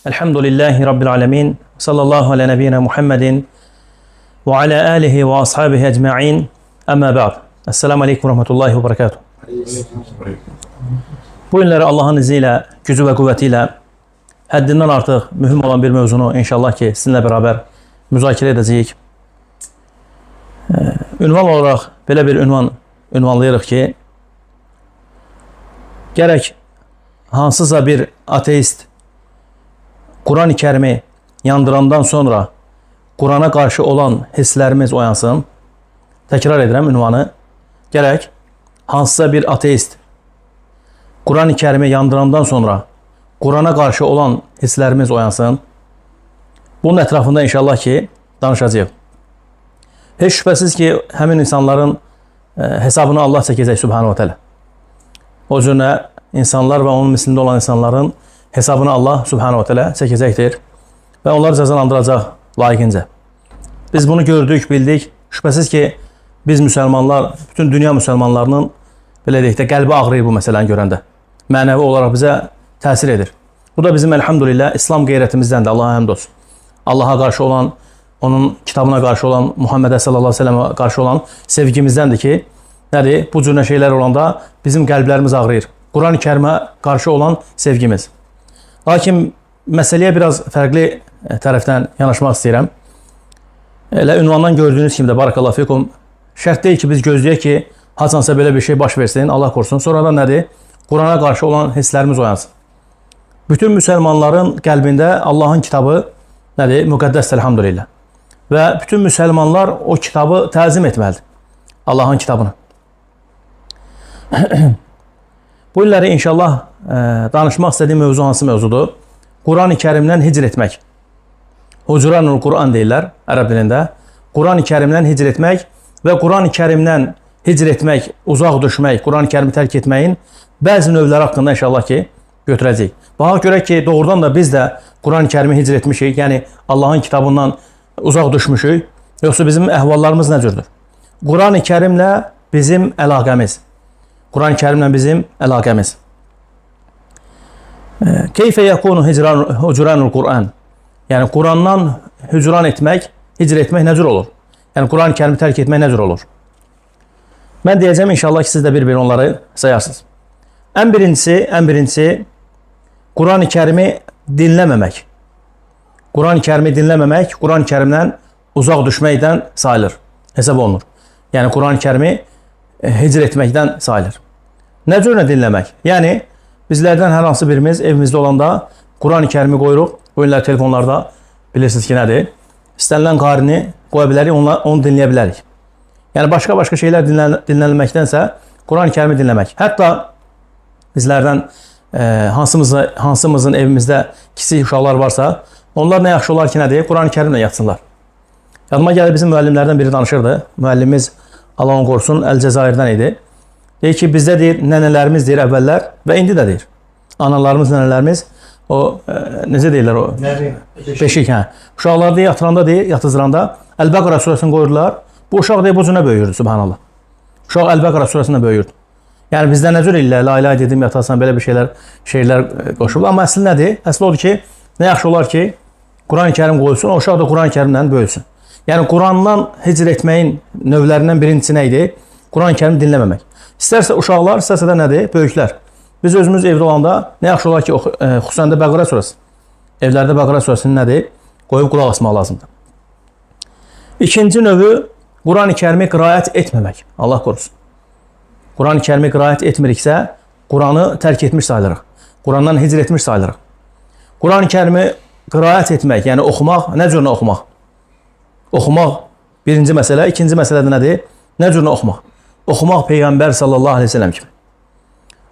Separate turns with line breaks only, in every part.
Elhamdülillahi Rabbil alemin. Sallallahu ala nebiyyina Muhammedin ve ala alihi ve ashabihi ecma'in. Amma ba'd. Esselamu aleyküm ve rahmetullahi ve berekatuhu. Bu günləri Allahın izniyle, gücü ve kuvvetiyle həddindən artıq mühüm olan bir mövzunu inşallah ki sizinlə beraber müzakirə edəcəyik. Ünvan olarak belə bir ünvanlayırıq ki, gərək hansısa bir ateist Kur'an-ı Kerim'i yandırandan sonra Kur'an'a karşı olan hisslərimiz oyansın. Təkrar edirəm ünvanı. Gərək hansısa bir ateist Kur'an-ı Kerim'i yandırandan sonra Kur'an'a karşı olan hisslərimiz oyansın. Bunun ətrafında inşallah ki danışacağıq. Heç şübhəsiz ki həmin insanların hesabını Allah çəkəcək Subhanahu wa Ta'ala. O cürlə insanlar və onun mislində olan insanların hesabını Allah Subhanahu wa Ta'ala çəkəcəkdir və onları cəzalandıracaq layiqincə. Biz bunu gördük, bildik. Şübhəsiz ki biz müsəlmanlar, bütün dünya müsəlmanlarının belə deyək də qəlbi ağrıyır bu məsələni görəndə. Mənəvi olaraq bizə təsir edir. Bu da bizim elhamdülillah İslam qeyrətimizdən də Allah'a həmd olsun. Allah'a qarşı olan, onun kitabına qarşı olan, Muhammedə sallallahu aleyhi ve sellemə qarşı olan sevgimizdəndir ki, nədir? Bu cürlə şeylər olanda bizim qəlblərimiz ağrıyır. Kur'an-ı Kerim'e karşı olan sevgimiz. Lakin məsələyə biraz fərqli tərəfdən yanaşmaq istəyirəm. Elə ünvandan gördüyünüz kimi də barakallahu fikum, şərt deyil ki biz gözləyək ki haçansa belə bir şey baş versin, Allah korusun. Sonra da nədir? Kur'an'a qarşı olan hisslərimiz oyansın. Bütün müsəlmanların qəlbində Allah'ın kitabı nədir? Müqəddəsdir elhamdülillah. Və bütün müsəlmanlar o kitabı təzim etməlidir. Allah'ın kitabını. Bu illəri inşallah danışmaq istədiyim mövzu hansı mövzudur? Kur'an-ı Kerim'dən hicr etmək. Hucuranul Kur'an deyirlər ərəb dilində. Kur'an-ı Kerim'dən hicr etmək və Kur'an-ı Kerim'dən hicr etmək, uzaq düşmək, Kur'an-ı Kerim'i tərk etməyin bəzi növləri haqqında inşallah ki götürəcəyik. Bax görək ki doğrudan da biz də Kur'an-ı Kerim'i hicr etmişik, yəni Allah'ın kitabından uzaq düşmüşük, yoxsa bizim əhvallarımız nə cürdür? Kur'an-ı Kerim'lə bizim əlaqəmiz. Kur'an-ı Kerim'le bizim əlaqəmiz. Keyfə yakunu hucuranul Kur'an. Yəni Kur'andan hücran etmək, hicr etmək nə cür olur? Yəni Kur'an-ı Kerim'i tərk etmək nə cür olur? Mən deyəcəm inşallah ki siz də bir-bir onları sayarsınız. Ən birincisi Kur'an-ı Kerim'i dinləməmək. Kur'an-ı Kerim'i dinləməmək, Kur'an-ı Kerim'dən uzaq düşməkdən sayılır, hesab olunur. Yəni Kur'an-ı Kerim'i hicr etməkdən sayılır. Nə cürlə dinləmək? Yəni bizlərdən hər hansı birimiz evimizdə olanda Kur'an-ı Kerim'i qoyuruq. Bu günlər telefonlarda bilirsiniz ki nədir? İstənilən qarini qoya bilərik, onu dinləyə bilərik. Yəni başqa şeylər dinlənilməkdənsə Kur'an-ı Kerim'i dinləmək. Hətta bizlərdən hansımızın evimizdə kiçik uşaqlar varsa, onlar nə yaxşı olar ki nədir? Kur'an-ı Kerim'lə yatsınlar. Yadıma gəlir bizim müəllimlərdən biri danışırdı. Müəllimiz Allah onu qorusun, Əl-Cəzairdən idi. Deyir ki, bizdə deyir, nənələrimiz deyir əvvəllər və indi də deyir. Analarımız, nənələrimiz, o, necə deyirlər o? Beşik, hə. Uşaqlar deyir, yatıranda deyir, yatızdıranda Əl-Bəqara surəsini qoyurdular. Bu uşaq deyir, bu cünə böyüyürdü, subhanallah. Uşaq Əl-Bəqara surəsində böyüyürdü. Yəni bizdə nə cür illər, la ilahe dedim, yatarsan, belə bir şeylər qoşulur. Amma əsli nədir? Əsli odur ki, nə yaxşı olar ki, Kur'an-ı Kerim qoyulsun, o uşaq da Kur'an-ı Kerimlə böyüsün. Yəni Kur'andan hicr etməyin növlərindən birincisi nə idi? Kur'an-ı Kerim dinləməmək. İstərsə uşaqlar, istərsə də nədir? Böyüklər. Biz özümüz evdə olanda nə yaxşı olar ki, xüsusən də Bəqara surəsi. Evlərdə Bəqara surəsini nədir? Qoyub qulaq asmaq lazımdır. İkinci növü Kur'an-ı Kerimi qiraət etməmək. Allah qorusun. Kur'an-ı Kerimi qiraət etmiriksə, Kur'anı tərk etmiş sayılırıq. Kur'andan hicr etmiş sayılırıq. Kur'an-ı Kerimi qiraət etmək, yəni oxumaq, nə cürlə oxumaq? Oxumaq birinci məsələ, ikinci məsələ də nədir? Nə cürlə oxumaq? Oxumaq Peyğəmbər sallallahu aleyhi ve sellem kimi.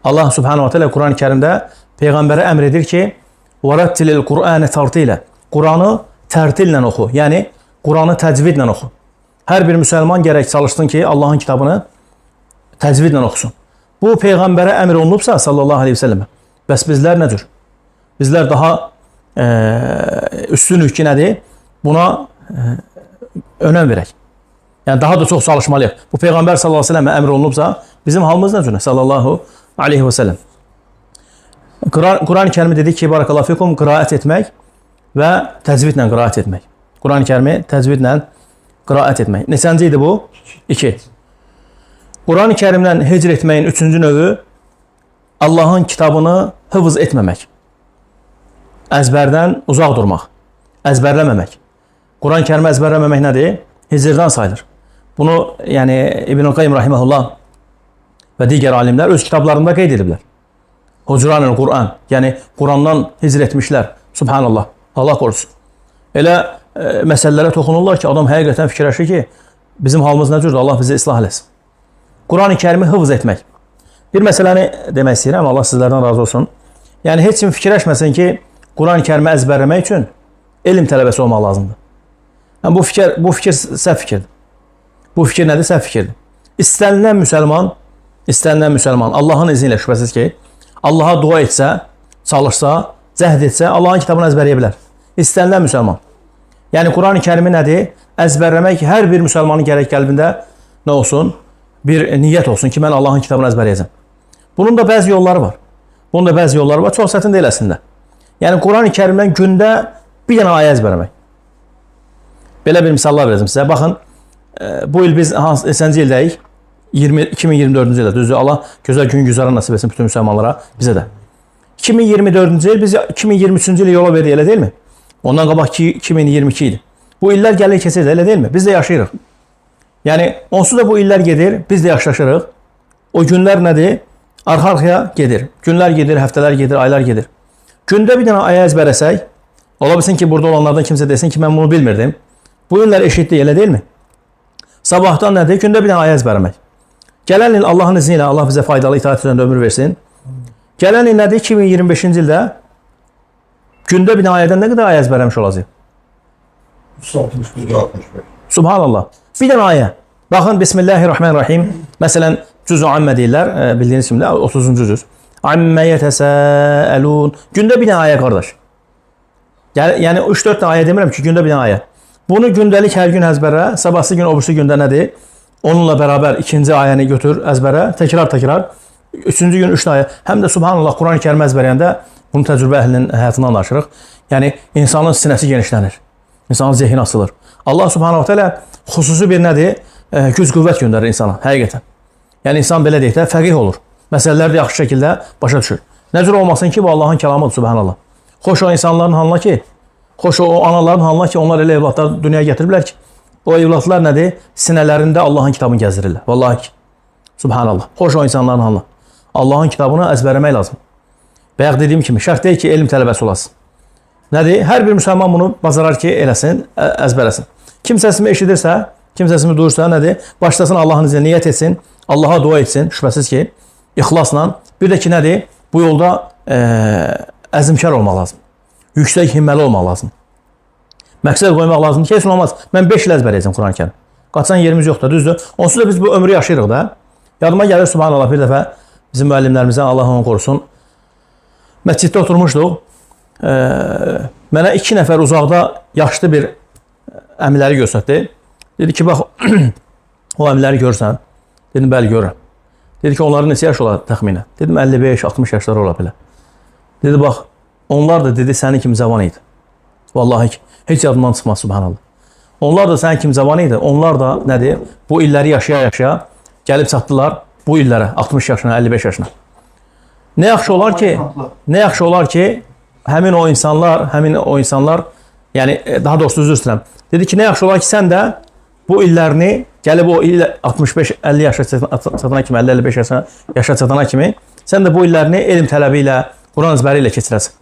Allah subhanahu wa ta'ala Kur'an-ı Kerim'də Peyğəmbərə əmr edir ki, وَرَتِّلِ الْقُرْآنِ تَرْتِيلًا. Kur'anı tərtillə oxu, yəni Kur'anı təcvidlə oxu. Hər bir müsəlman gərək çalışsın ki, Allah'ın kitabını təcvidlə oxusun. Bu Peyğəmbərə əmr olunubsa sallallahu aleyhi ve sellem. Bəs bizlər nə cür? Bizlər daha üstünlük ki nədir? Buna önəm verək. Yəni daha da çox çalışmalıyıq. Bu Peyğəmbər sallallahu aleyhi ve sellemə əmr olunubsa bizim halımız nə cür? Sallallahu aleyhi ve sellem. Quran-ı Kərimi dedik ki, barakallahu fikum, qiraət etmək və təcvidlə qiraət etmək. Quran-ı Kərimi təcvidlə qiraət etmək. Neçənci idi bu? 2. Quran-ı Kərimdən hicr etməyin 3-cü növü Allahın kitabını hıfz etməmək. Əzbərdən uzaq durmaq. Əzbərləməmək. Quran-ı Kərimi əzbərləməmək nədir? Hicrdən sayılır. Bunu yəni İbn-i Qayyim rahimehullah və digər alimlər öz kitablarında qeyd ediblər. Hucuranul Quran, yəni Qurandan hicr etmişlər. Subhanallah. Allah qorusun. Elə məsələlərə toxunurlar ki, adam həqiqətən fikirləşir ki, bizim halımız nə cürdür? Allah bizi islah eləsin. Quran-ı Kərimi hıfz etmək. Bir məsələni demək istəyirəm, Allah sizlərdən razı olsun. Yəni heç kim fikirləşməsin ki, Quran-ı Kərimi əzbərləmək üçün elm tələbəsi olmaq lazımdır. Yəni bu fikir səhv fikirdir. Bu fikir nədir? Səhv fikirdir. İstənilən müsəlman Allahın izni ilə şübhəsiz ki, Allaha dua etsə, çalışsa, cəhd etsə, Allahın kitabını əzbərləyə bilər. İstənilən müsəlman. Yəni Quran-ı Kərimi nədir? Əzbərləmək hər bir müsəlmanın gərək qəlbində nə olsun? Bir niyyət olsun ki, mən Allahın kitabını əzbərləyəcəm. Bunun da bəzi yolları var. Çox çətin deyil əslində. Yəni Quran-ı Kərimdən gündə bir dənə ayə əzbərləmək. Belə bir misallar verəcəm sizə. Baxın, bu il biz neçənci ildəyik? 2024-cü ildə. Düzdür, Allah gözəl gün güzəran nasib etsin bütün müsəlmanlara, bizə də. 2024-cü il, biz 2023-cü ilə yola verdik, elə deyilmi? Ondan qabaq 2022 idi. Bu illər gəlir keçir, elə deyilmi? Biz də yaşayırıq. Yəni, onsuz da bu illər gedir, biz də yaşlaşırıq. O günlər nədir? Arxa-arxaya gedir. Günlər gedir, həftələr gedir, aylar gedir. Gündə bir dənə ayə əzbərləsək, ola bilsin ki, burada olanlardan kimsə desin ki, mən bunu bilmirdim. Bu günlər eşitdik, elə deyilmi? Sabahdan nədir? Gündə bir dənə ayə əzbərləmək. Gələn il Allahın izni ilə Allah bizə faydalı itaat üzərində ömür versin. Gələn il nədir? 2025-ci ildə gündə bir dənə ayədən nə qədər ayə əzbərləmiş olacaq?
165.
Subhanallah. Bir dənə ayə. Baxın, Bismillahirrahmanirrahim. Məsələn, cüz-ü ammə deyirlər, bildiyiniz kimi də 30-cu cüz. Ammə yətəsəlun. Gündə bir dənə ayə, qardaş. Yəni 3-4 dənə ayə demirəm ki, gündə bir dənə ayə. Bunu gündəlik hər gün əzbərə, sabahsı gün, obirsi gündə nədir? Onunla bərabər ikinci ayəni götür əzbərə, təkrar. Üçüncü gün 3 ayə. Həm də subhanallah, Quran-ı Kərimi əzbərləyəndə bunu təcrübə əhlinin həyatından danışırıq. Yəni insanın sinəsi genişlənir. İnsanın zehni açılır. Allah subhanahu teala xüsusi bir nədir? Güc qüvvət göndərir insana, həqiqətən. Yəni insan belə deyək də fəqih olur. Məsələləri də yaxşı şəkildə başa düşür. Nə cür olmasın ki, bu Allahın kəlamıdır subhanallah. Xoş o insanların halına ki, xoş o anaların halına ki, onlar elə evlatlar dünyaya gətiriblər ki, o evlatlar nədir? Sinələrində Allahın kitabını gəzdirirlər. Vallahi ki, subhanallah. Xoş o insanların halına. Allahın kitabını əzbərləmək lazım. Bayaq dediyim kimi, şərt deyil ki, elm tələbəsi olasın. Nədir? Hər bir müsəlman bunu bacarar ki, eləsin, əzbərləsin. Kim səsimi eşidirsə, kim səsimi duyursa, nədir? Başlasın Allahın izni niyyət etsin, Allaha dua etsin, şübhəsiz ki, ixlasla. Bir də ki, nədir? Bu yolda əzmkar olmaq lazım. Yüksək himməli olmaq lazım. Məqsəd qoymaq lazımdır ki, heç olmaz. Mən 5 il əzbərləyəcəm Quran-ı Kərim. Qaçan yerimiz yoxdur, düzdür. Onsuz da biz bu ömrü yaşayırıq da. Yadıma gəlir, subhanallah, bir dəfə bizim müəllimlərimizdən Allah onu qorusun. Məsciddə oturmuşduq. Mənə 2 nəfər uzaqda yaşlı bir əmiləri göstərdi. Dedi ki, bax, o əmiləri görürsən. Dedim, bəli, görürəm. Dedi ki, onların neçə yaş olar təxminən? Dedim, 55-60 yaşları ola bilər. Dedi, bax, onlar da dedi, sənin kimi cavan idi. Vallahi ki, heç yadımdan çıxmaz, subhanallah. Onlar da sənin kimi cavan idi. Onlar da nədir? Bu illəri yaşaya-yaşaya gəlib çatdılar bu illərə, 60 yaşına, 55 yaşına. Nə yaxşı olar ki, həmin o insanlar, yəni daha doğrusu üzr istəyirəm. Dedi ki, nə yaxşı olar ki, sən də bu illərini gəlib o 65-50 yaşa çatana kimi, 50-55 yaşa çatana kimi, sən də bu illərini elm tələbi ilə, Quran əzbəri ilə keçirəsən.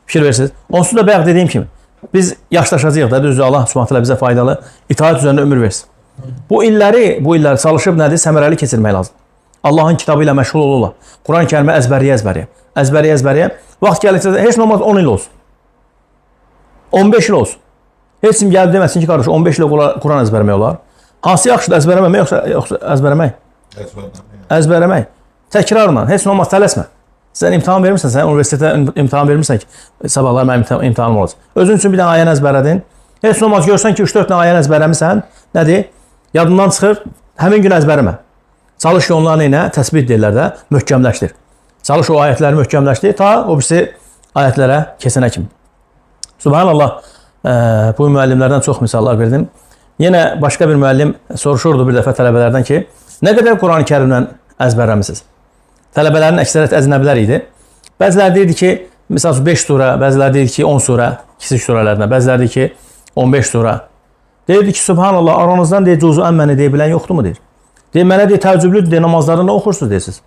Fikir verirsiniz. Onsuz da bayaq dediyim kimi, biz yaşlaşacağıq da, düzdür, Allah subhanətlə bizə faydalı itaat üzərində ömür versin. Bu illəri çalışıb nədir? Səmərəli keçirmək lazım. Allahın kitabı ilə məşğul olurlar. Quran-ı Kərimi əzbəriyə. Vaxt gəlir, heç olmaz 10 il olsun. 15 il olsun. Heç kim gəlib deməsin ki, qardaş, 15 il Quran əzbərmək olar. Hansı yaxşıdır, əzbərləməmək yoxsa əzbərləmək? Əzbərləmək. Təkrarla, heç olmaz, tələsmə. Sən imtahan vermirsən, sən universitetə imtahan vermirsən ki, sabahlar mənim imtahanım olacaq. Özün üçün bir dənə ayəni əzbərlədin. Heç olmaz, görsən ki, 3-4 dənə ayəni əzbərləmirsən, nədir? Yadından çıxır, həmin gün əzbərləmə. Çalış ki, onları nə? Təsbit deyirlər də, möhkəmləşdir. Çalış o ayətləri möhkəmləşdir ta o birisi ayətlərə keçənə kimi. Subhanallah, bu müəllimlərdən çox misallar verdim. Yenə başqa bir müəllim soruşurdu bir dəfə tələbələrdən ki, nə qədər Quran-ı Kərimlə əzbərləmisiniz? Tələbələrin əksəriyyət əcnəbilər idi. Bəziləri deyirdi ki, misal 5 surə, bəziləri deyirdi ki 10 surə, kiçik surələrdən, bəziləri deyirdi ki 15 surə. Deyirdi ki, subhanallah, aranızdan deyir, cuzu əmməni deyə bilən yoxdurmu deyir. Deyir, mənə deyir, təəccüblüdür, deyir, namazlarda nə oxursunuz deyirsiniz?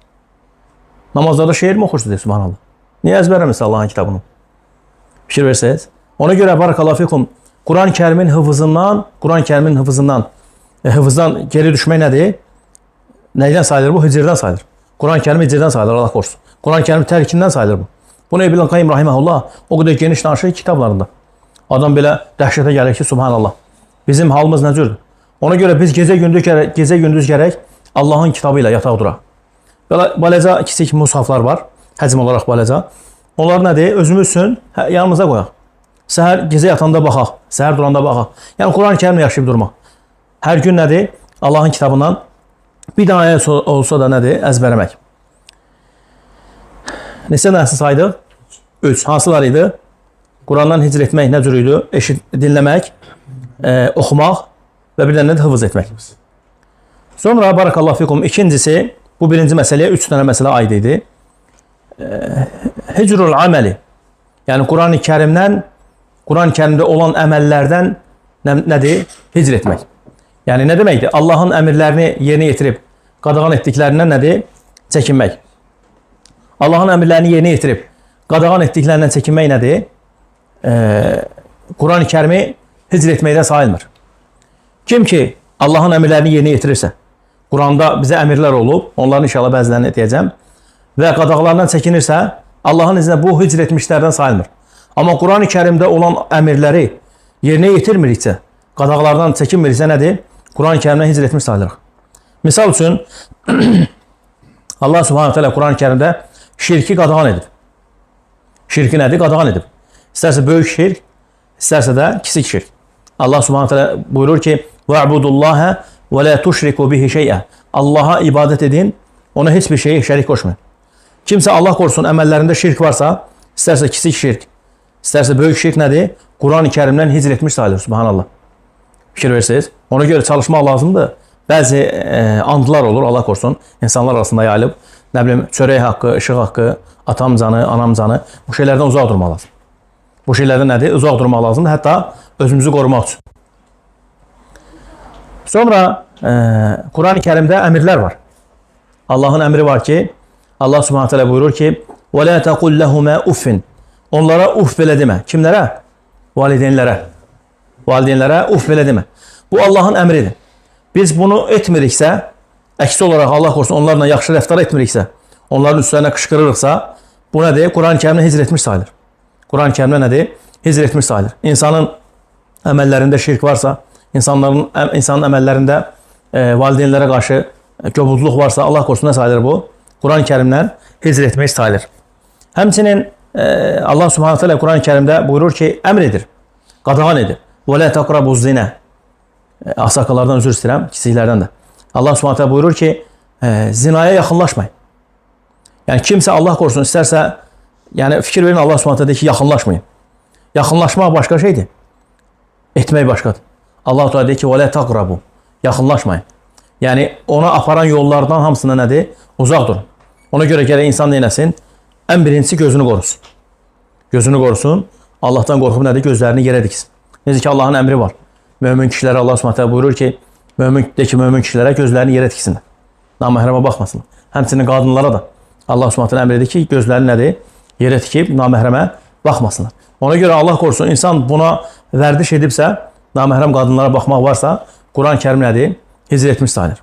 Namazlarda şeir mi oxursunuz deyir, subhanallah. Niyə əzbərləmisiniz Allahın kitabını? Fikir versəyiz. Ona görə barakallahu fikum, Quran-ı Kərimin hıfızdan geri düşmək nədir? Nəydən sayılır bu? Hicrdən sayılır. Quran-ı Kərim hicrdən sayılır, Allah qorusun. Quran-ı Kərim tərkindən sayılır bu. Bunu İbn Qayyim rahimehullah o qədər geniş danışır kitablarında. Adam belə dəhşətə gəlir ki, subhanallah. Bizim halımız nə cürdür? Ona görə biz gecə-gündüz gərək Allahın kitabı ilə yataq duraq. Balaca kiçik mushaflar var, həcm olaraq balaca. Onlar nədir? Özümüz üçün yanımıza qoyaq. Səhər gecə yatanda baxaq, səhər duranda baxaq. Yəni Quran-ı Kərimlə yaşayıb durmaq. Hər gün nədir? Allahın kitabından bir dənə ayət olsa da nədir? Əzbərləmək. Neçə dənəsi saydıq? 3. Hansılar idi? Qurandan hicr etmək nə cür idi? Dinləmək, oxumaq və bir dənə də hıfz etmək. Sonra barakallahu fikum ikincisi, bu birinci məsələyə 3 dənə məsələ aid idi. Hicrul ameli. Yəni Quran-ı Kərimdə olan əməllərdən nədir? Hicr etmək. Yəni nə deməkdir? Allahın əmrlərini yerinə yetirib qadağan etdiklərindən nədir? Çəkinmək. Allahın əmrlərini yerinə yetirib qadağan etdiklərindən çəkinmək nədir? Quran-ı Kərimi hicr etməkdə sayılmır. Kim ki Allahın əmrlərini yerinə yetirirsə, Quranda bizə əmrlər olub, onların inşallah bəzilərini deyəcəm, və qadağalarından çəkinirsə, Allahın iznə bu hicr etmişlərdən sayılmır. Amma Quran-ı Kərimdə olan əmrləri yerinə yetirmiriksə, qadağalardan çəkinmiriksə nədir? Quran-ı Kərimdən hicr etmiş sayılırıq. Misal üçün, Allah Subhanahu Teala Quran-ı Kərimdə şirki qadağan edib. Şirki nədir? Qadağan edib. İstərsə böyük şirk, istərsə də kiçik şirk. Allah Subhanahu Teala buyurur ki, وَعْبُدُ وَلَا تُشْرِكُوا بِهِ شَيْئًا. Allaha ibadət edin, ona heç bir şeyi şərik qoşmayın. Kimsə Allah qorusun əməllərində şirk varsa, istərsə kiçik şirk, istərsə böyük şirk nədir? Quran-ı Kərimdən hicr etmiş sayılır, subhanallah. Fikir versiniz. Ona görə çalışmaq lazımdır. Bəzi andlar olur, Allah qorusun, insanlar arasında yayılıb, nə bilim, çörək haqqı, işıq haqqı, atamcanı, anamcanı, bu şeylərdən uzaq durmaq lazım. Bu şeylərdən nədir? Uzaq durmaq lazımdır, hətta özümüzü qorumaq üçün. Sonra Quran-ı Kərimdə əmirlər var. Allahın əmri var ki, Allah Subhanahu Teala buyurur ki, وَلَا تَقُلْ لَهُمَا اُفٍ. Onlara uf belə demə. Kimlərə? Valideynlərə. Valideynlərə uf belə demə. Bu Allahın əmridir. Biz bunu etmiriksə, əksi olaraq Allah qorusun onlarla yaxşı rəftar etmiriksə, onların üstlərinə qışqırırıqsa, bu nədir? Quran-ı Kərimlə hicr etmiş sayılır. Quran-ı Kərimlə nədir? Hicr etmiş sayılır. İnsanın əməllərində şirk varsa, insanın əməllərində valideynlərə qarşı kobudluq varsa, Allah qorusun nə sayılır bu? Quran-ı Kərimlə hicr etmək sayılır. Həmçinin Allah Subhanahu Teala Quran-ı Kərimdə buyurur ki, əmr edir, qadağan edir. وَلَا تَقْرَبُوا الزِّنَا. Ağsaqqallardan özür istəyirəm, kiçiklərdən də. Allah Subhanahu Teala buyurur ki, zinaya yaxınlaşmayın. Yəni kimsə Allah qorusun istərsə, yəni fikir verin, Allah Subhanahu Teala deyir ki, yaxınlaşmayın. Yaxınlaşmaq başqa şeydir. Etmək başqadır. Allah Teala deyir ki, وَلَا تَقْرَبُوا. Yaxınlaşmayın. Yəni ona aparan yollardan hamısına nədir? Uzaq durun. Ona görə gərək insan neynəsin? Ən birincisi gözünü qorusun. Gözünü qorusun. Allahdan qorxub nədir? Gözlərini yerə diksin. Necə ki Allahın əmri var. Mömin kişilərə Allah Subhanahu Teala buyurur ki, mömin kişilərə gözlərini yerə diksinlər. Naməhrəmə baxmasınlar. Həmçinin qadınlara da Allah Subhanahu Teala əmr edir ki, gözlərini nədir? Yerə tikib naməhrəmə baxmasınlar. Ona görə Allah qorusun, insan buna vərdiş edibsə, naməhrəm qadınlara baxmaq varsa, Quran-ı Kərim nədir? Hicr etmiş sayılır.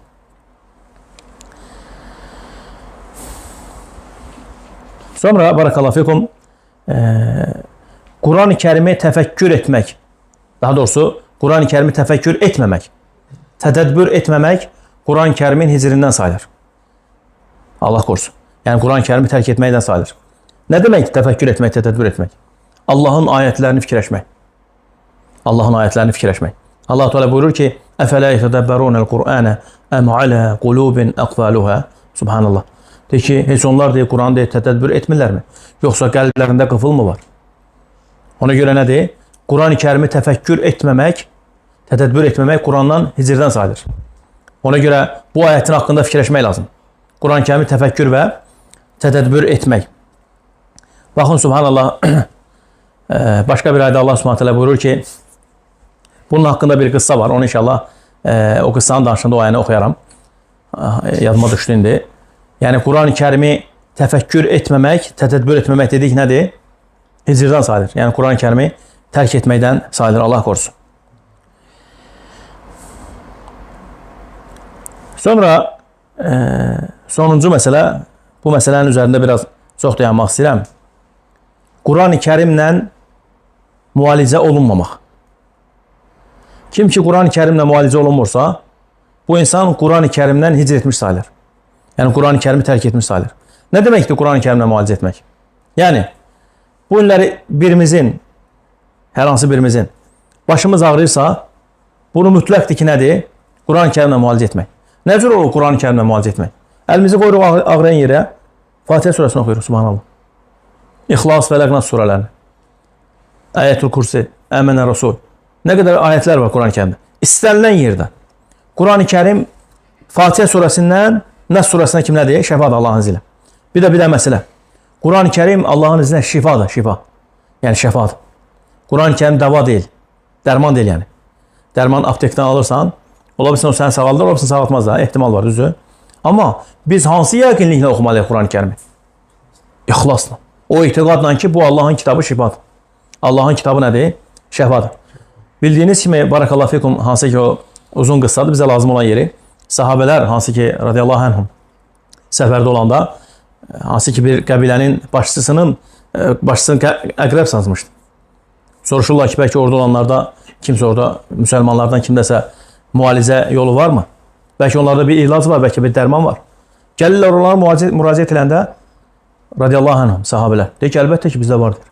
Sonra barakallahu fikum, Quran-ı Kərimi təfəkkür etmək, daha doğrusu Quran-ı Kərimi təfəkkür etməmək, tədəbbür etməmək Quran-ı Kərimin hicrindən sayılır. Allah qorusun. Yəni Quran-ı Kərimi tərk etməkdən sayılır. Nə demək təfəkkür etmək, tədəbbür etmək? Allahın ayətlərini fikirləşmək. Allahın ayətlərini fikirləşmək. Allah Teala buyurur ki, "Əfələ yetədəbbərunəl Qur'anə əm alə qulubin əqfaluhə." Subhanallah. De ki, heç onlar deyir, Quran deyir, tədəbbür etmirlərmi? Yoxsa qəlblərində qıfıl mı var? Ona görə nədir? Quran-ı Kərimi təfəkkür etməmək, tədəbbür etməmək Qurandan hicrdən sayılır. Ona görə bu ayətin haqqında fikirləşmək lazım. Quran-ı Kərimi təfəkkür və tədəbbür etmək. Baxın, subhanallah, başqa bir ayda Allah subhanət hələ buyurur ki, bunun haqqında bir qıssa var. Onu inşallah o qıssanın danışında o ayəni oxuyaram. Yadıma düşdü indi. Yəni, Quran-ı Kərimi təfəkkür etməmək, tədəbbür etməmək dedik nədir? Hicrdən sayılır. Yəni, Quran-ı Kərimi tərk etməkdən sayılır. Allah qorusun. Sonra sonuncu məsələ, bu məsələnin üzərində biraz çox dayanmaq istəyirəm. Quran-ı Kərimlə müalicə olunmamaq. Kim ki Quran-ı Kərimlə müalicə olunmursa, bu insan Quran-ı Kərimdən hicr etmiş sayılır. Yəni, Quran-ı Kərimi tərk etmiş sayılır. Nə deməkdir Quran-ı Kərimlə müalicə etmək? Yəni, bu günləri birimizin, hər hansı birimizin başımız ağrıyırsa, bunu mütləqdir ki, nədir? Quran-ı Kərimlə müalicə etmək. Nə cür olur Quran-ı Kərimlə müalicə etmək? Əlimizi qoyuruq ağrıyan yerə, Fatihə surəsini oxuyuruq, subhanallah. İxlas, Fələq, Nas surələrini. Əyətül Kursi, Əmənə Rasul. Nə qədər ayətlər var Quran-ı Kərimdə. İstənilən yerdə. Quran-ı Kərim Fatihə surəsindən Nas surəsinə kim nədir? Şəfadır Allahın izni ilə. Bir də məsələ. Quran-ı Kərim Allahın izni ilə şifadır, şifa. Yəni şəfadır. Quran-ı Kərim dava deyil. Dərman deyil yəni. Dərman aptekdən alırsan, ola bilsin o səni sağaldır, ola bilsin sağaltmaz da. Ehtimal var, düzdür. Amma biz hansı yəqinliklə oxumalıyıq Quran-ı Kərimi? İxlasla. O etiqadla ki, bu Allahın kitabı şifadır. Allahın kitabı nədir? Şəfadır. Bildiyiniz kimi, barakallahu fikum, hansı ki o uzun qıssadır, bizə lazım olan yeri. Sahabələr, hansı ki, radiyallahu anhum, səfərdə olanda, hansı ki bir qəbilənin başçısını əqrəb sancmışdı. Soruşurlar ki, bəlkə orada olanlarda, kimsə orada, müsəlmanlardan kimdəsə müalicə yolu varmı? Bəlkə onlarda bir ilac var, bəlkə bir dərman var. Gəlirlər onlara müraciət eləndə, radiyallahu anhum, sahabələr, deyir ki, əlbəttə ki, bizdə vardır.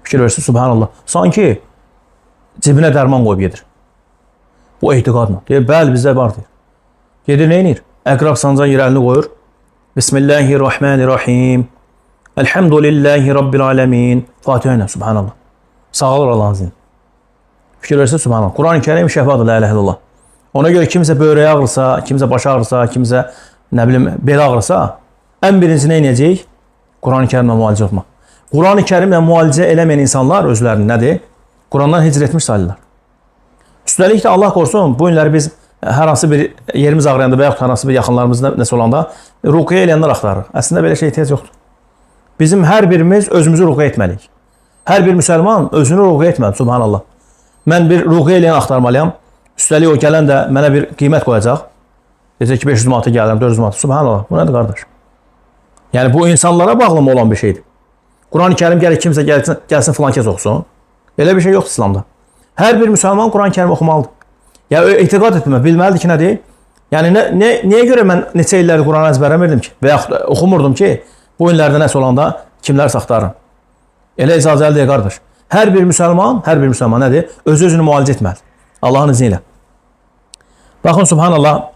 Fikir versin, subhanallah. Sanki cibinə dərman qoyub gedir. Bu etiqadla. Deyir, bəli, bizdə vardır. Gedir, neynir? Əqrab sancan yer əlini qoyur. Bismillahirrahmanirrahim. Elhamdülillahi Rabbil alemin. Fatihə ilə, subhanallah. Sağalır Allah'ın izni. Fikir versin, subhanallah. Quran-ı Kerim şəfadır, la ilahe illallah. Ona görə kimsə böyrəyə ağrısa, kimsə baş ağrısa, kimsə, nə bilim, bel ağrısa, ən birinci nə edəcək? Quran-ı Kerimlə müalicə olmaq. Quran-ı Kerimlə müalicə eləməyən insanlar özlərini nədir? Qurandan hicr etmiş sayılırlar. Üstəlik də Allah qorusun, bu günləri biz hər hansı bir yerimiz ağrıyanda və yaxud hər hansı bir yaxınlarımızda nəsə olanda ruqya eləyənlər axtarırıq. Əslində belə şey ehtiyac yoxdur. Bizim hər birimiz özümüzü ruqya etməliyik. Hər bir müsəlman özünü ruqya etməlidir, subhanallah. Mən bir ruqya eləyən axtarmalıyam. Üstəlik o gələn də mənə bir qiymət qoyacaq. Deyəcək ki, 500 manatı gəlirəm, 400 manatı. Subhanallah, bu nədir qardaş? Yəni bu insanlara bağlı mı olan bir şeydir? Quran-ı Kerim gəlir, kimsə gəlsin filan kəs oxusun. Elə bir şey yoxdur İslamda. Hər bir müsəlman Quran-ı Kerim oxumalıdır. Yəni etiqad etmə, bilməlidir ki, nədir? Yəni niyə görə mən neçə illəri Quranı əzbərləmirdim ki? Və yaxud oxumurdum ki, bu illərdə nəsə olanda kimlər saxtarım? Elə icazəli deyil qardaş. Hər bir müsəlman nədir? Öz-özünü müalicə etməlidir. Allahın izni ilə. Baxın, subhanallah,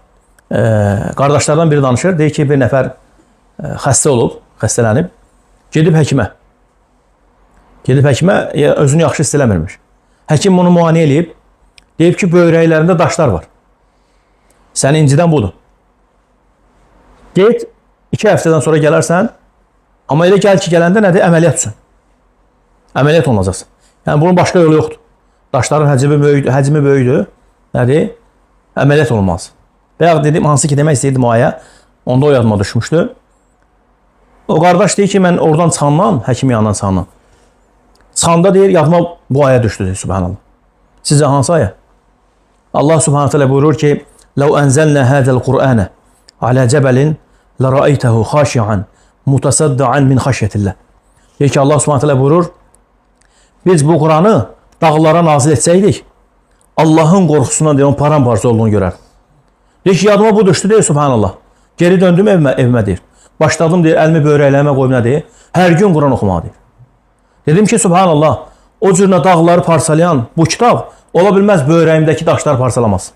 qardaşlardan biri danışır. Deyir ki, bir nəfər xəstə olub, xəstələnib, gedib həkimə. Özünü yaxşı hiss eləmirmiş. Həkim bunu müayinə eləyib, deyib ki, böyrəklərində daşlar var. Səni incidən budur. Get, 2 həftədən sonra gələrsən, amma elə gəl ki, gələndə nədir? Əməliyyat üçün. Əməliyyat olunacaqsın. Yəni, bunun başqa yolu yoxdur. Daşların həcmi böyüdür. Nədir? Əməliyyat olunmaz. Və ya dedim, hansı ki, demək istəyirdim o aya, onda o yadıma düşmüşdü. O qardaş deyir ki, mən oradan çıxandan, həkim yanından çıxandan. Çıxanda deyir, yadıma bu aya düşdü, deyir, subhanallah. Sizcə hansı aya? Allah subhanət hələ buyurur ki, لَوْ أَنْزَلْنَا هَذَا الْقُرْآنَ عَلَى جَبَلٍ لَرَأَيْتَهُ خَاشِعًا مُتَصَدَّعًا مِنْ خَشْيَةِ اللَّهِ. Deyir ki, Allah subhanət hələ buyurur, biz bu Quranı dağlara nazil etsəydik, Allahın qorxusundan deyir, onun paramparça olduğunu görər. Deyir ki, yadıma bu düşdü, deyir, subhanallah. Geri döndüm evimə deyir. Başladım, deyir, əlimi böyrəklərimə qoyum, nə deyir? Hər gün Quran oxumağa deyir. Dedim ki, subhanallah, o cürünə dağları parsalayan bu kitab ola bilməz böyrəyimdəki daşları parsalamaz.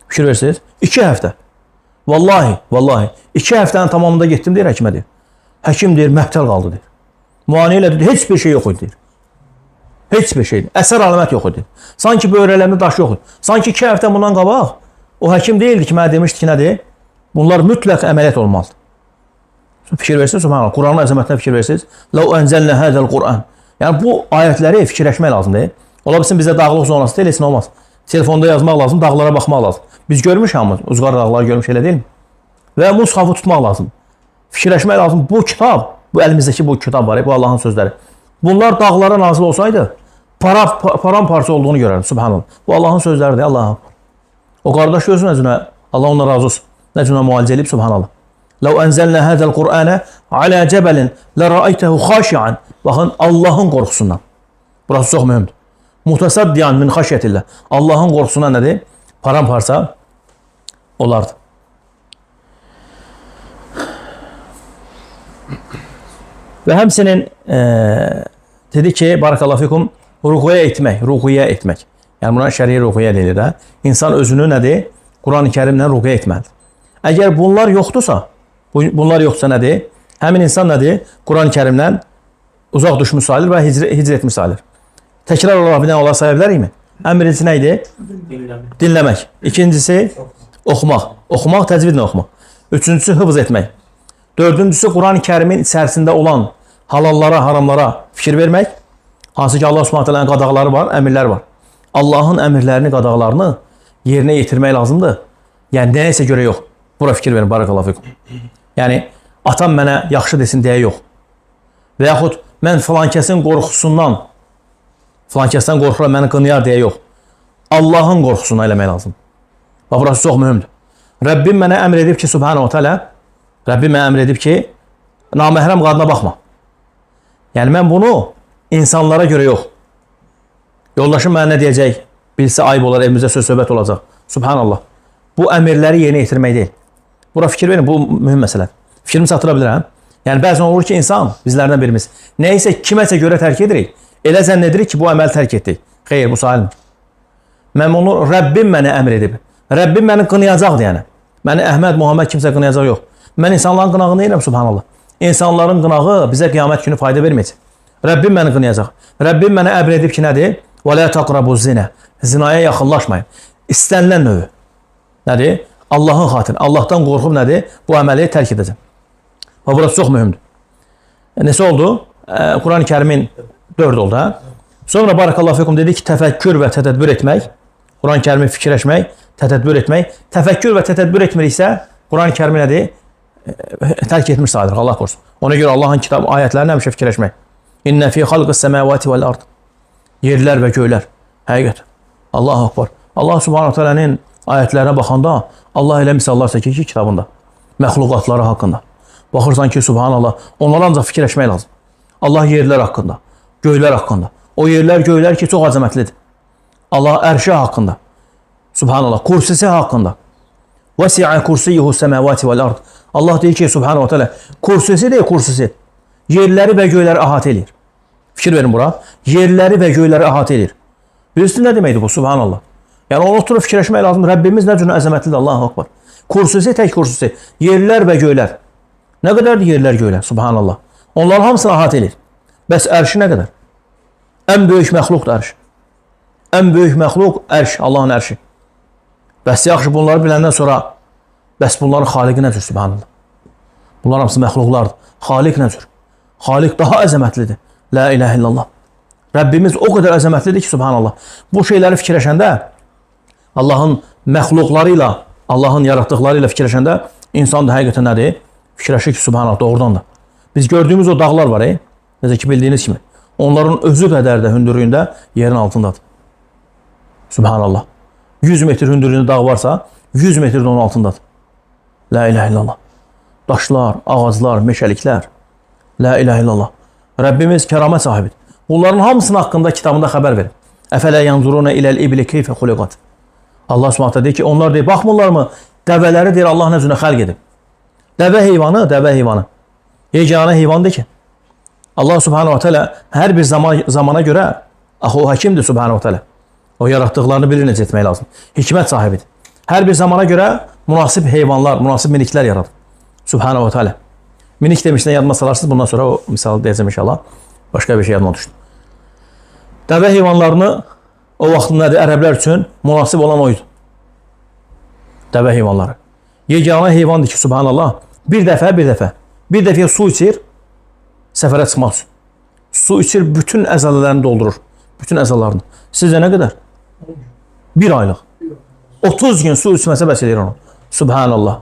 Fikir versiniz, 2 həftə. Vallahi, vallahi. 2 həftənin tamamında getdim deyir həkimə deyir. Həkim deyir, məhtəl qaldı deyir. Müayinə elədi, heç bir şey yox idi deyir. Heç bir şey. Əsər əlamət yox idi. Sanki böyrələrində daş yox idi. Sanki 2 həftə bundan qabaq o həkim deyildi ki, mənə demişdi ki, nədir? Bunlar mütləq əməliyyat olmalıdır. Fikir versiniz, subhanallah. Quranın əzəmətinə fikir versiniz. Ləv ənzəlnə hədəl Quran. Yəni bu ayətləri fikirləşmək lazımdır. Ola bilsin bizdə dağlıq zonası deyil, heç nə olmaz. Telefonda yazmaq lazım, dağlara baxmaq lazım. Biz görmüş hamımız, Uzqar dağları görmüş, elə deyilmi? Və mushafı tutmaq lazım. Fikirləşmək lazım. Bu kitab, bu əlimizdəki bu kitab var, bu Allahın sözləri. Bunlar dağlara nazil olsaydı, paramparça olduğunu görərdim, subhanallah. Bu Allahın sözləridir, Allah'a. O qardaş gözü nə cünə, Allah ondan razı olsun. Nə cünə müalicə edib, subhanallah. Ləv ənzəlnə hədəl Qur'anə alə cəbəlin lərəaytəhu xaşiən. Baxın, Allahın qorxusundan. Burası çox mühümdür. Muhtəsaddiyan min xaşiyyətillah. Allahın qorxusundan nədir? Paramparça olardı. Və həmsinin dedi ki, barakallahu fikum, ruhiyə etmək. Yəni buna şəriə ruhiyə deyilir də. İnsan özünü nədir? Quran-ı Kərimlə ruhiyə etməlidir. Əgər bunlar yoxdursa nədir? Həmin insan nədir? Quran-ı Kərimdən uzaq düşmüş sayılır və hicr etmiş sayılır. Təkrar olaraq bir dənə olaraq saya bilərikmi? Ən birincisi nə idi? Dinləmək. İkincisi oxumaq. Oxumaq, təcvidlə oxumaq. Üçüncüsü hıfz etmək. Dördüncüsü Quran-ı Kərimin içərisində olan halallara, haramlara fikir vermək. Hansı ki Allah Subhanahu taala'nın qadağaları var, əmrləri var. Allahın əmrlərini, qadağalarını yerinə yetirmək lazımdır. Yəni nəyəsə görə yox. Bura fikir verin, barakallahu fikum. Yəni atam mənə yaxşı desin deyə yox. Və yaxud mən filankəsin qorxusundan qorxuram, məni qınayar deyə yox. Allahın qorxusunu eləmək lazım. Və burası çox mühümdür. Rəbbim mənə əmr edib ki, subhanahu teala, Rəbbim mənə əmr edib ki, naməhrəm qadına baxma. Yəni mən bunu insanlara görə yox. Yoldaşım mənə nə deyəcək? Bilsə ayıb olar, evimizdə söz-söhbət olacaq. Subhanallah. Bu əmrləri yerinə yetirmək deyil. Bura fikir verin, bu mühüm məsələdir. Fikrimi çatdıra bilirəm. Yəni bəzən olur ki, insan, bizlərdən birimiz, nəyisə kiməsə görə tərk edirik, elə zənn edirik ki, bu əməli tərk etdik. Xeyr, bu sayılmır. Mən onu Rəbbim mənə əmr edib. Rəbbim məni qınayacaqdır yəni. Məni Əhməd, Muhammed kimsə qınayacaq yox. Mən insanların qınağını deyirəm, subhanallah. İnsanların qınağı bizə qiyamət günü fayda verməyəcək. Rəbbim məni qınayacaq. Rəbbim mənə əmr edib ki, nədir? Və lə təqrabu zinə. Zinaya yaxınlaşmayın. İstənilən növü. Nədir? Allahın xatirinə. Allahdan qorxub nədir? Bu əməli tərk edəcəm. Və burası çox mühümdür. Nəsə oldu? Quran-ı Kərimin 4 oldu. Sonra barakallahu fikum dedi ki, təfəkkür və tədəbbür etmək. Quran-ı Kərimi fikirləşmək, tədəbbür etmək. Təfəkkür və tədəbbür etmiriksə, Quran-ı Kərimi nədir? Tərk etmiş sayılır, Allah qorusun. Ona görə Allahın kitab ayətlərini həmişə fikirləşmək. İnnə fi xalqis səmavati vəl ard. Yerlər və göylər. Həqiqət. Allahu akbar. Allah Subhanahu taala'nın ayətlərinə baxanda Allah elə misallar çəkir ki, kitabında. Məxluqatları haqqında. Baxırsan ki, subhanallah, onlara ancaq fikirləşmək lazım. Allah yerlər haqqında, göylər haqqında. O yerlər, göylər ki, çox əzəmətlidir. Allah ərşi haqqında. Subhanallah, kursisi haqqında. Vəsi'ə kursiyuhu səməvati vəl ard. Allah deyir ki, subhanahu teala, kursisi deyil, kursisi. Yerləri və göyləri əhatə edir. Fikir verin bura. Yerləri və göyləri əhatə edir. Bilirsiniz nə deməkdir bu, subhanallah. Yəni onu oturub fikirləşmək lazım. Rəbbimiz nə cür əzəmətlidir, Allahu akbar. Kursisi, tək kursisi. Yerlər və göylər. Nə qədərdir yerlər, göylər, subhanallah. Onların hamısını əhatə edir. Bəs ərşi nə qədər? Ən böyük məxluqdur ərş. Ən böyük məxluq ərş, Allahın ərşi. Bəs yaxşı bunları biləndən sonra, bəs bunların xaliqi nədir, subhanallah? Bunlar hamısı məxluqlardır. Xaliq nədir? Xaliq daha əzəmətlidir. La ilahe illallah. Rəbbimiz o qədər əzəmətlidir ki, subhanallah. Bu şeyləri fikirləşəndə, Allahın məxluqları ilə, Allahın yaratdıqları ilə fikirləşəndə, insan da həqiqətən nədir? Fikirləşir ki, subhanallah, doğrudan da. Biz gördüyümüz o dağlar var, necə ki, bildiyiniz kimi. Onların özü qədər də hündürlüyündə yerin altındadır. Subhanallah. 100 metr hündürlüyündə dağ varsa, 100 metr də onun altındadır. La ilahe illallah. Daşlar, ağaclar, meşəliklər. La ilahe illallah. Rəbbimiz kəramət sahibidir. Bunların hamısının haqqında kitabında xəbər verir. Əfələ yanzuruna iləl ibli keyfə xuliqat. Allah Subhanahu deyir ki, onlar deyir, baxmırlarmı? Dəvələri deyir, Allah nə cürə xəlq edib. Dəvə heyvanı. Yeganə heyvandır ki, Allah Subhanahu teala hər bir zamana görə, axı o həkimdir Subhanahu teala. O yaratdıqlarını bilir necə etmək lazım. Hikmət sahibidir. Hər bir zamana görə münasib heyvanlar, münasib miniklər yaradır. Subhanahu wa ta'ala. Minik demişdən yadıma salarsınız, bundan sonra o misalı deyəcəm inşallah. Başqa bir şey yadıma düşdü. Dəvə heyvanlarını o vaxtın nədir? Ərəblər üçün münasib olan oydu. Dəvə heyvanları. Yeganə heyvandır ki, subhanallah, bir dəfə su içir, səfərə çıxmaq üçün. Su içir, bütün əzələlərini doldurur. Bütün əzələrini. Sizcə nə qədər? Bir aylıq. 30 gün su içməsə bəs edir onu. Subhanallah.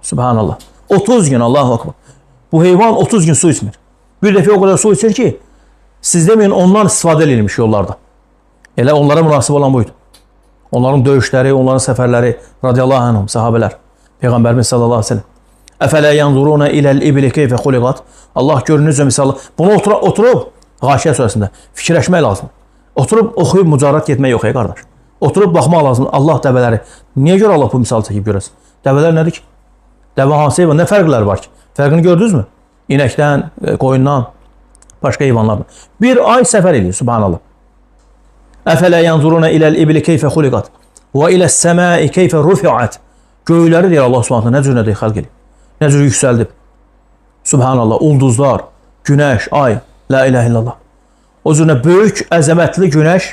Subhanallah. 30 gün, Allahu akbar. Bu heyvan 30 gün su içmir. Bir dəfə o qədər su içir ki, siz deməyin ondan istifadə edilmiş yollarda. Elə onlara münasib olan buydu. Onların döyüşləri, onların səfərləri, radiyallahu anhum, sahabələr. Peyğəmbərimiz sallallahu aleyhi ve sellem. Əfələ yanzuruna iləl ibli keyfə xuliqat. Allah görünüzcə misalı. Bunu oturub,Ğaşiyə surəsində fikirləşmək lazım. Oturub, oxuyub mücarət getmək yox, qardaş. Oturub, baxmaq lazım. Allah dəvələri. Niyə görə Allah bu misalı çəkib görəsin? Dəvələr nədir ki? Dəvə hansı heyvan? Nə fərqləri var ki? Fərqini gördünüz mü? İnəkdən, qoyundan, başqa heyvanlardan. Bir ay səfər edir, subhanallah. Əfələ yanzuruna iləl ibli keyfə xuliqat. Və iləs səmai keyfə rufi'at. Göyləri deyir Allah subhanallah, nə cür nədir xalq edir? Nə cür yüksəldib? Subhanallah, ulduzlar, günəş, ay, la ilahe illallah. O cür böyük, əzəmətli günəş,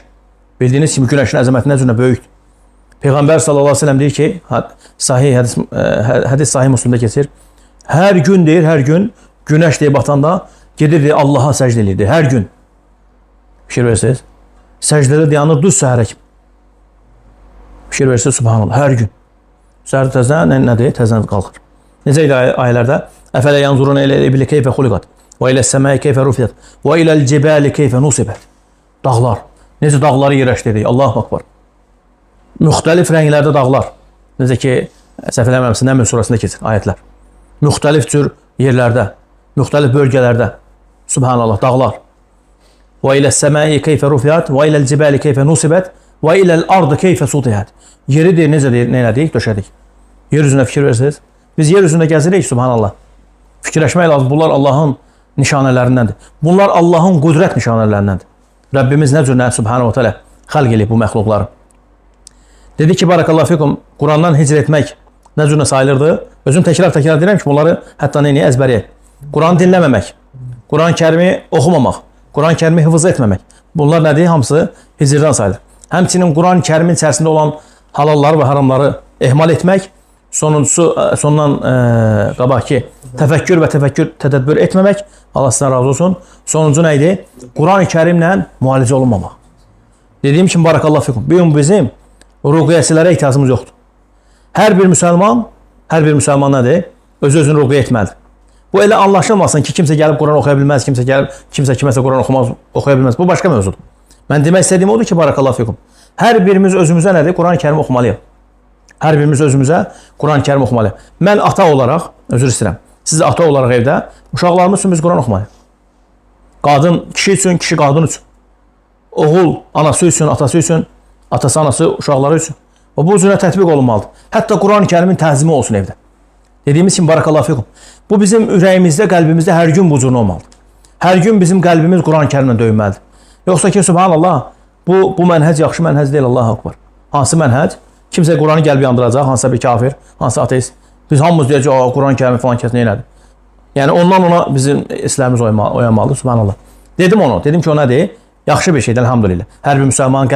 bildiyiniz kimi günəşin əzəməti nə cür böyükdür. Peyğəmbər sallallahu aleyhi ve sellem deyir ki, hədis sahih Müslimdə keçir. Hər gün deyir, hər gün günəş deyib batanda gedir deyir, Allaha səcdə edir, hər gün. Fikir verirsiniz? Səcdədə dayanır düz səhərə kimi. Fikir verirsiniz, subhanallah, hər gün. Səhər təzdən nədir? Təzdən qalxır. Necə ilə ayələrdə? Əfələ yanzuruna ilə ibli keyfə xuliqat. Və ilə səməyi keyfə rufiyat. Və ilə cibali keyfə nusibət. Dağlar. Necə dağları yerləşdirdik? Allahu akbar. Müxtəlif rənglərdə dağlar. Necə ki, səhv eləmirəmsə, Nəml surəsində keçir ayətlər. Müxtəlif cür yerlərdə, müxtəlif bölgələrdə. Subhanallah, dağlar. Və ilə səməyi keyfə rufiyat. Və ilə cibali keyfə nusibət. Və ilə ardı keyfə sutihət. Yeri deyir, necə deyir, neylədik, döşədik. Yer üzünə fikir verirsiniz. Biz yer üzündə gəzirik, subhanallah. Fikirləşmək lazım, bunlar Allahın nişanələrindəndir. Bunlar Allahın qüdrət nişanələrindəndir. Rəbbimiz nə cür, subhanahu wa ta'ala xəlq eləyib bu məxluqları. Dedi ki, barakallahu fikum, Qurandan hicr etmək nə cür sayılırdı? Özüm təkrar deyirəm ki, bunları hətta neyini əzbəriyək. Quranı dinləməmək, Quran-ı Kərimi oxumamaq, Quran-ı Kərimi hıfız etməmək. Bunlar nədir? Hamısı hicrdən sayılır. Həmçinin Quran-ı Kərimin içərisində olan halalları və haramları ehmal etmək, sondan qabaq ki, təfəkkür və tədəbbür etməmək, Allah sizdən razı olsun. Sonuncu nə idi? Quran-ı Kərimlə müalicə olunmamaq. Dediyim kimi, barakallahu fikum, bugün bizim ruqiyyəçilərə ihtiyacımız yoxdur. Hər bir müsəlman nədir? Öz-özünü ruqiyyə etməlidir. Bu elə anlaşılmasın ki, kimsə gəlib Quran oxuya bilməz, kimsə kiməsə Quran oxuya bilməz. Bu başqa mövzudur. Mən demək istədiyim odur ki, barakallahu fikum, hər birimiz özümüzə nədir? Quran-ı Kərim oxumalıyıq. Hər birimiz özümüzə Quran-ı Kərim oxumalıyıq. Mən ata olaraq, özür istəyirəm, siz ata olaraq evdə, uşaqlarımız üçün biz Quran oxumalıyıq. Qadın kişi üçün, kişi qadın üçün. Oğul anası üçün, atası üçün, atası anası uşaqları üçün. Və bu cürə tətbiq olunmalıdır. Hətta Quran-ı Kərimin təzimi olsun evdə. Dediyimiz kimi, barakallahu fikum, bu bizim ürəyimizdə, qəlbimizdə hər gün bu cürə olmalıdır. Hər gün bizim qəlbimiz Quran-ı Kərimlə döyünməlidir. Yoxsa ki, subhanallah, bu mənhəc yaxşı mənhəc deyil, Allahu akbar. Hansı mənhəc? Kimsə Quranı qəlbi yandıracaq, hansısa bir kafir, hansısa ateist. Biz hamımız deyəcək, Quran-ı Kərimi falan kəs neylədir? Yəni ondan ona bizim İslamımız oyanmalıdır, subhanallah. Dedim ki, o nədir? Yaxşı bir şeydir, elhamdülillah. Hər bir müsəlmanın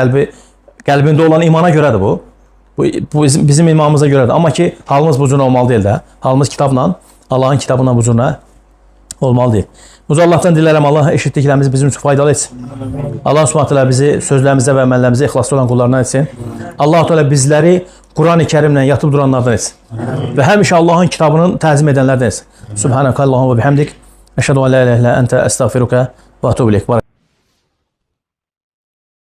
qəlbində olan imana görədir bu. Bu bizim imamımıza görədir. Amma ki, halımız bu cürə olmalı deyil də. Halımız kitabla, Allahın kitabından bu cürə olmalı deyil. Allahdan dilərəm, Allah eşitdiklərimizi bizim üçün faydalı etsin. Allah subhanallah bizi sözlərimizdə və əməllərimizdə ixlaslı olan qullarından etsin. Allah Teala bizləri Quran-ı Kərimlə yatıb duranlardan etsin. Və həmişə Allahın kitabının təzim edənlərdən etsin. Subhanakallahumma və bihamdik. Əşhədu an la ilahe illə əntə əstəğfiruka və etûbü ileyk.